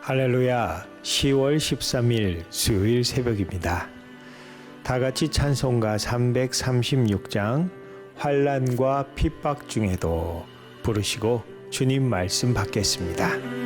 할렐루야, 10월 13일 수요일 새벽입니다. 다같이 찬송가 336장 환난과 핍박 중에도 부르시고 주님 말씀 받겠습니다.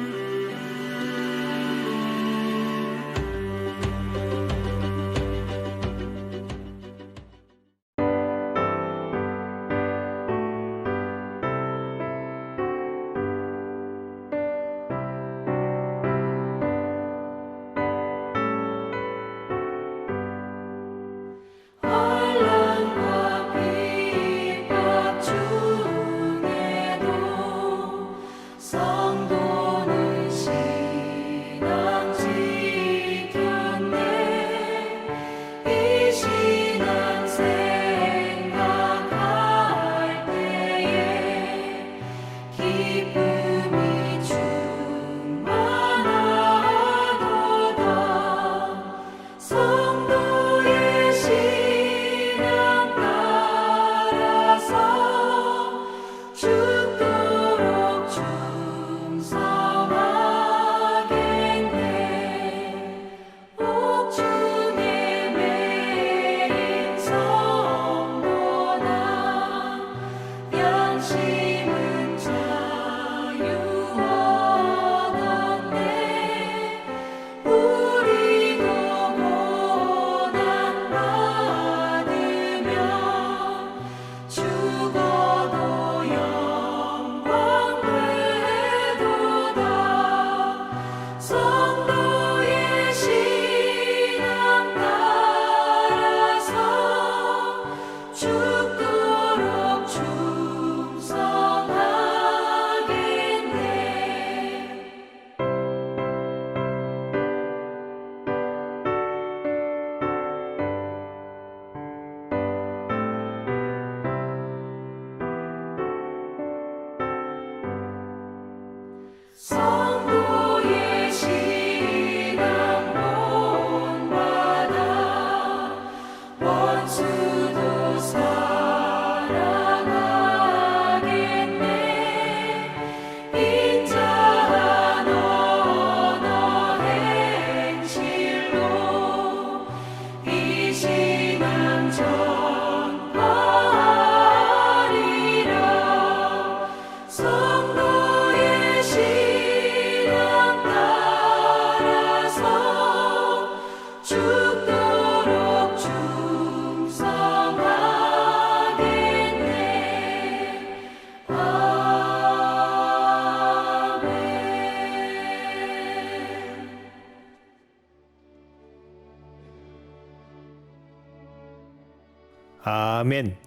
아멘.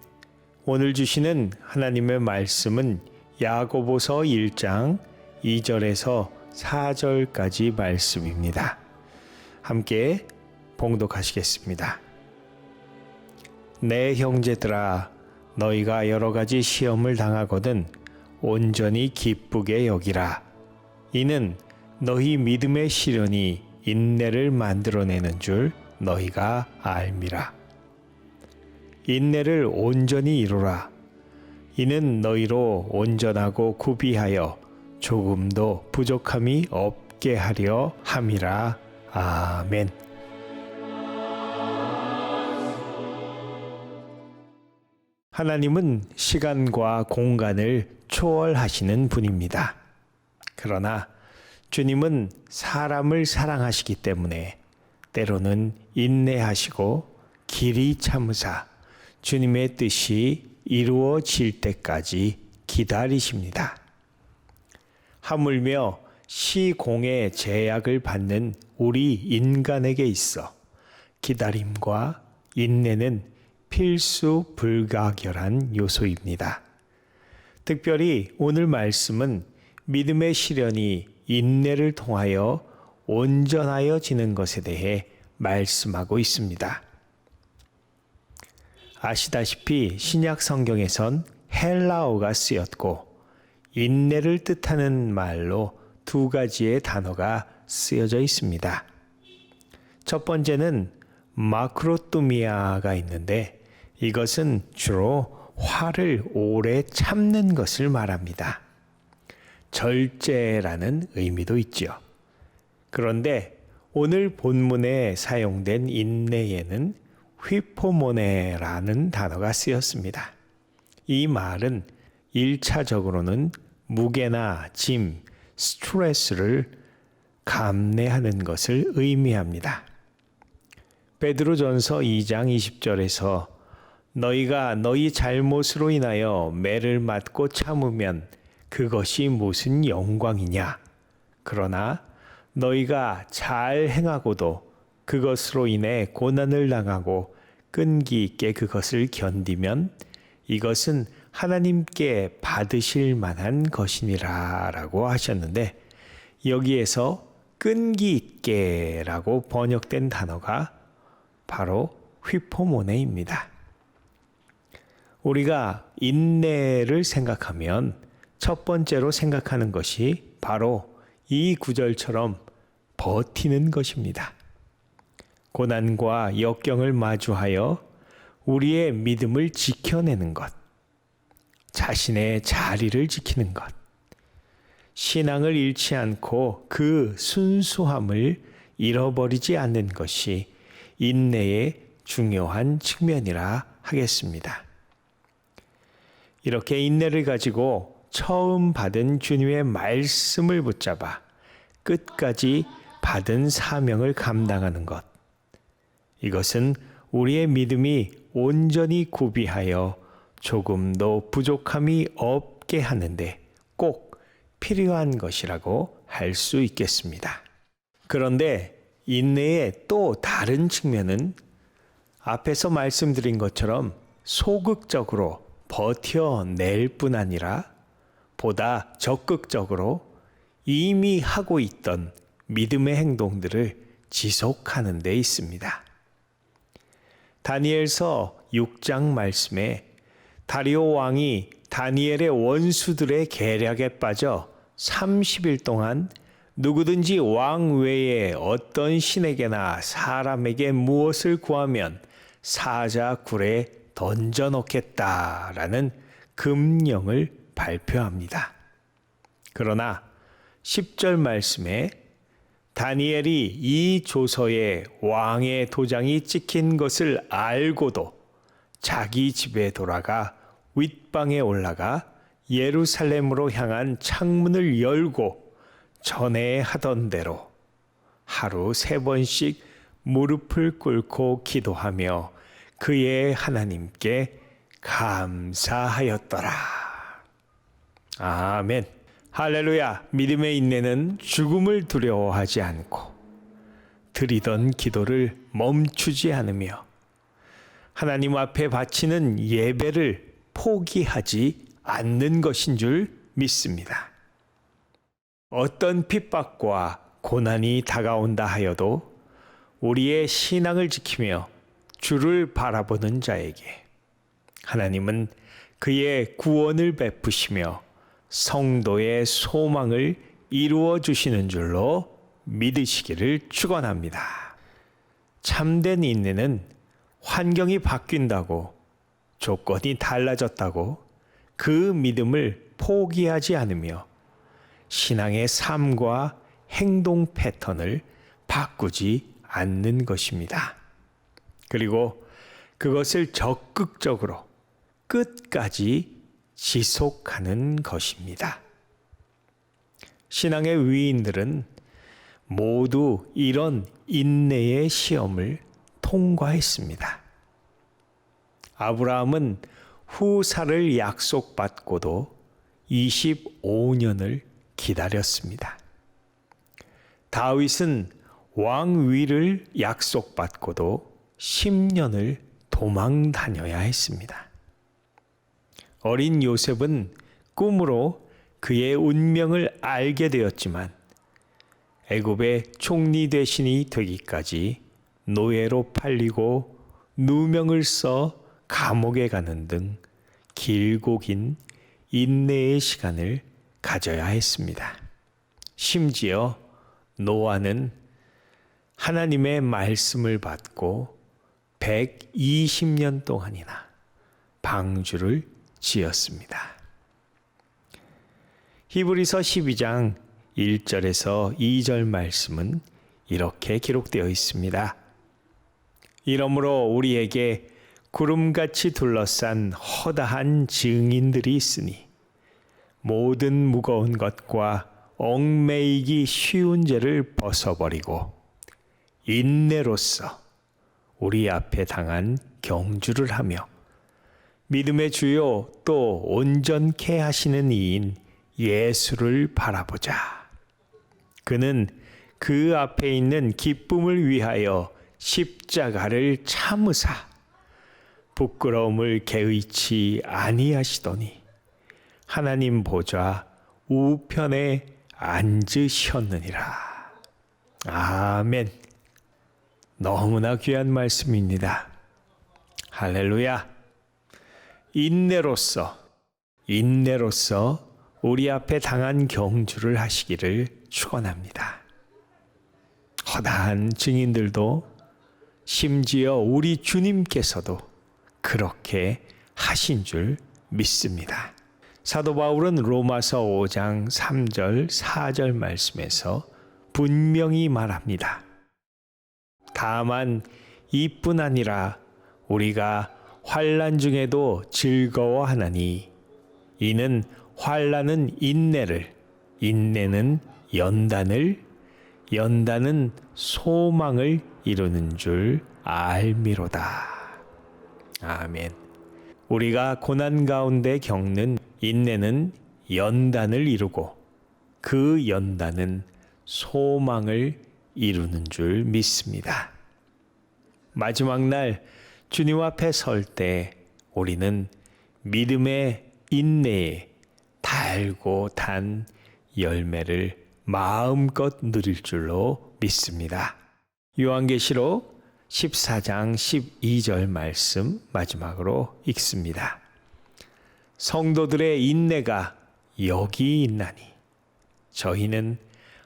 오늘 주시는 하나님의 말씀은 야고보서 1장 2절에서 4절까지 말씀입니다. 함께 봉독하시겠습니다. 내 형제들아, 너희가 여러 가지 시험을 당하거든 온전히 기쁘게 여기라. 이는 너희 믿음의 시련이 인내를 만들어내는 줄 너희가 알미라. 인내를 온전히 이루라. 이는 너희로 온전하고 구비하여 조금도 부족함이 없게 하려 함이라. 아멘. 하나님은 시간과 공간을 초월하시는 분입니다. 그러나 주님은 사람을 사랑하시기 때문에 때로는 인내하시고 길이 참으사 주님의 뜻이 이루어질 때까지 기다리십니다. 하물며 시공의 제약을 받는 우리 인간에게 있어 기다림과 인내는 필수 불가결한 요소입니다. 특별히 오늘 말씀은 믿음의 시련이 인내를 통하여 온전하여지는 것에 대해 말씀하고 있습니다. 아시다시피 신약 성경에선 헬라어가 쓰였고 인내를 뜻하는 말로 두 가지의 단어가 쓰여져 있습니다. 첫 번째는 마크로토미아가 있는데 이것은 주로 화를 오래 참는 것을 말합니다. 절제라는 의미도 있죠. 그런데 오늘 본문에 사용된 인내에는 휘포모네라는 단어가 쓰였습니다. 이 말은 1차적으로는 무게나 짐, 스트레스를 감내하는 것을 의미합니다. 베드로전서 2장 20절에서 너희가 너희 잘못으로 인하여 매를 맞고 참으면 그것이 무슨 영광이냐? 그러나 너희가 잘 행하고도 그것으로 인해 고난을 당하고 끈기 있게 그것을 견디면 이것은 하나님께 받으실 만한 것이니라 라고 하셨는데, 여기에서 끈기 있게 라고 번역된 단어가 바로 휘포모네입니다. 우리가 인내를 생각하면 첫 번째로 생각하는 것이 바로 이 구절처럼 버티는 것입니다. 고난과 역경을 마주하여 우리의 믿음을 지켜내는 것, 자신의 자리를 지키는 것, 신앙을 잃지 않고 그 순수함을 잃어버리지 않는 것이 인내의 중요한 측면이라 하겠습니다. 이렇게 인내를 가지고 처음 받은 주님의 말씀을 붙잡아 끝까지 받은 사명을 감당하는 것, 이것은 우리의 믿음이 온전히 구비하여 조금도 부족함이 없게 하는데 꼭 필요한 것이라고 할 수 있겠습니다. 그런데 인내의 또 다른 측면은 앞에서 말씀드린 것처럼 소극적으로 버텨낼 뿐 아니라 보다 적극적으로 이미 하고 있던 믿음의 행동들을 지속하는 데 있습니다. 다니엘서 6장 말씀에 다리오 왕이 다니엘의 원수들의 계략에 빠져 30일 동안 누구든지 왕 외에 어떤 신에게나 사람에게 무엇을 구하면 사자 굴에 던져놓겠다라는 금령을 발표합니다. 그러나 10절 말씀에 다니엘이 이 조서에 왕의 도장이 찍힌 것을 알고도 자기 집에 돌아가 윗방에 올라가 예루살렘으로 향한 창문을 열고 전에 하던 대로 하루 3번씩 무릎을 꿇고 기도하며 그의 하나님께 감사하였더라. 아멘. 할렐루야. 믿음의 인내는 죽음을 두려워하지 않고 드리던 기도를 멈추지 않으며 하나님 앞에 바치는 예배를 포기하지 않는 것인 줄 믿습니다. 어떤 핍박과 고난이 다가온다 하여도 우리의 신앙을 지키며 주를 바라보는 자에게 하나님은 그의 구원을 베푸시며 성도의 소망을 이루어 주시는 줄로 믿으시기를 축원합니다. 참된 인내는 환경이 바뀐다고, 조건이 달라졌다고 그 믿음을 포기하지 않으며 신앙의 삶과 행동 패턴을 바꾸지 않는 것입니다. 그리고 그것을 적극적으로 끝까지 지속하는 것입니다. 신앙의 위인들은 모두 이런 인내의 시험을 통과했습니다. 아브라함은 후사를 약속받고도 25년을 기다렸습니다. 다윗은 왕위를 약속받고도 10년을 도망 다녀야 했습니다. 어린 요셉은 꿈으로 그의 운명을 알게 되었지만 애굽의 총리 대신이 되기까지 노예로 팔리고 누명을 써 감옥에 가는 등 길고 긴 인내의 시간을 가져야 했습니다. 심지어 노아는 하나님의 말씀을 받고 120년 동안이나 방주를 지었습니다. 히브리서 12장 1절에서 2절 말씀은 이렇게 기록되어 있습니다. 이러므로 우리에게 구름같이 둘러싼 허다한 증인들이 있으니 모든 무거운 것과 얽매이기 쉬운 죄를 벗어버리고 인내로써 우리 앞에 당한 경주를 하며 믿음의 주요 또 온전케 하시는 이인 예수를 바라보자. 그는 그 앞에 있는 기쁨을 위하여 십자가를 참으사 부끄러움을 개의치 아니하시더니 하나님 보좌 우편에 앉으셨느니라. 아멘. 너무나 귀한 말씀입니다. 할렐루야. 인내로써 우리 앞에 당한 경주를 하시기를 축원합니다. 허다한 증인들도 심지어 우리 주님께서도 그렇게 하신 줄 믿습니다. 사도 바울은 로마서 5장 3절 4절 말씀에서 분명히 말합니다. 다만 이뿐 아니라 우리가 환난 중에도 즐거워하나니 이는 환난은 인내를, 인내는 연단을, 연단은 소망을 이루는 줄 알미로다. 아멘. 우리가 고난 가운데 겪는 인내는 연단을 이루고 그 연단은 소망을 이루는 줄 믿습니다. 마지막 날 주님 앞에 설 때 우리는 믿음의 인내에 달고 단 열매를 마음껏 누릴 줄로 믿습니다. 요한계시록 14장 12절 말씀 마지막으로 읽습니다. 성도들의 인내가 여기 있나니 저희는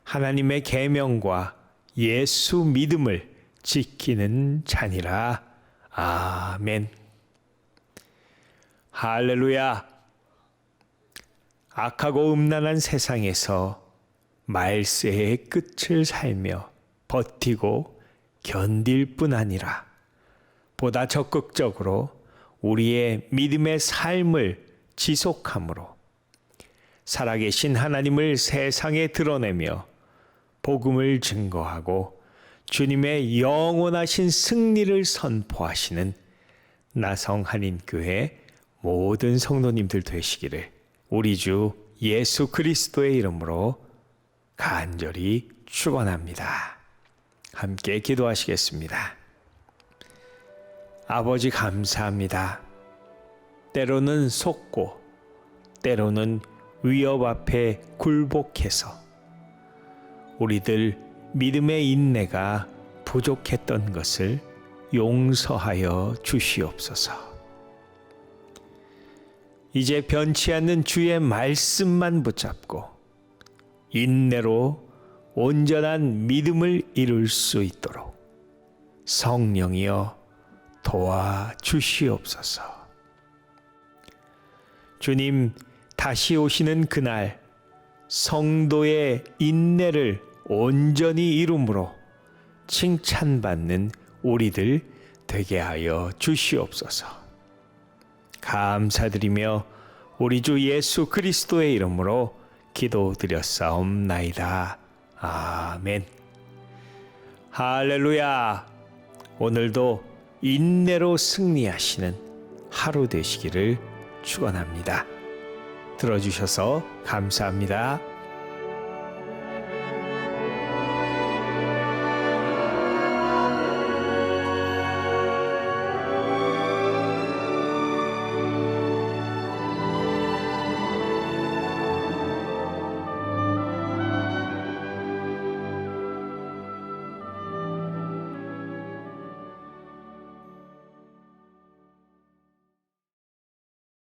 하나님의 계명과 예수 믿음을 지키는 자니라. 아멘. 할렐루야. 악하고 음란한 세상에서 말세의 끝을 살며 버티고 견딜 뿐 아니라 보다 적극적으로 우리의 믿음의 삶을 지속함으로 살아계신 하나님을 세상에 드러내며 복음을 증거하고 주님의 영원하신 승리를 선포하시는 나성한인교회 모든 성도님들 되시기를 우리 주 예수 그리스도의 이름으로 간절히 축원합니다. 함께 기도하시겠습니다. 아버지 감사합니다. 때로는 속고 때로는 위협 앞에 굴복해서 우리들 믿음의 인내가 부족했던 것을 용서하여 주시옵소서. 이제 변치 않는 주의 말씀만 붙잡고 인내로 온전한 믿음을 이룰 수 있도록 성령이여 도와주시옵소서. 주님 다시 오시는 그날 성도의 인내를 온전히 이룸으로 칭찬받는 우리들 되게 하여 주시옵소서. 감사드리며 우리 주 예수 그리스도의 이름으로 기도드렸사옵나이다. 아멘. 할렐루야. 오늘도 인내로 승리하시는 하루 되시기를 축원합니다. 들어주셔서 감사합니다.